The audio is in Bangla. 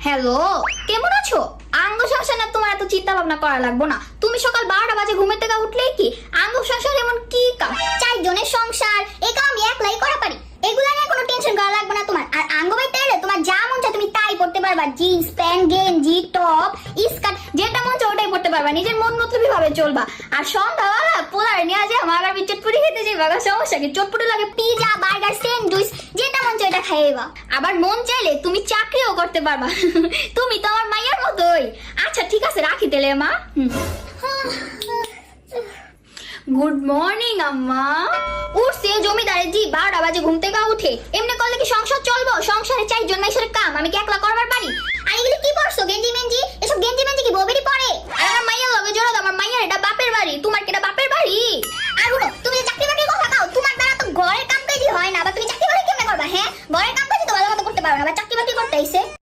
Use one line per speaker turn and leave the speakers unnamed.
হ্যালো, কেমন আছো? আঙ্গ সংসার না তোমার এত চিন্তা ভাবনা করা লাগবো না। তুমি সকাল 12টা বাজে ঘুমের থেকে উঠলেই কি আঙ্গ সংসার এমন কি কাজ?
4 জনের সংসার, এই কাম আমি একলাই করা পারি। এগুলা নিয়ে কোনো টেনশন করা লাগবে না তোমার। আর আঙ্গ বাইতে এলে তোমার যা মন চায় তুমি তাই পড়তে পারবা। জিন্স প্যান্ট, গেঞ্জি, টপ, স্কার্ট,
যেটা মন চায় ওটাই পড়তে পারবা, নিজের মন মতলবই ভাবে চলবা। আর সন্ধ্যাবেলা পোলার নিয়ে যায় আমার আমি চটপটি খেতে যাইবা, সমস্যা কি? চটপটি লাগে
পিজা, বার্গার, স্যান্ডউইচ, যেটা মন চায় এটা খাইবা।
আবার মন চাইলে তুমি চাকরিও করতে পারবা। তুমি তো আমার মাইয়ার মতোই। আচ্ছা ঠিক আছে, রাখি তাহলে মা। গুড মর্নিং আম্মা। উঠছে জমিদারের জি 12টা বাজে ঘুম থেকে উঠে। এমনি করলে কি সংসার চলবো? সংসারে 4 জন মাইসের কাম আমি কি একলা করবার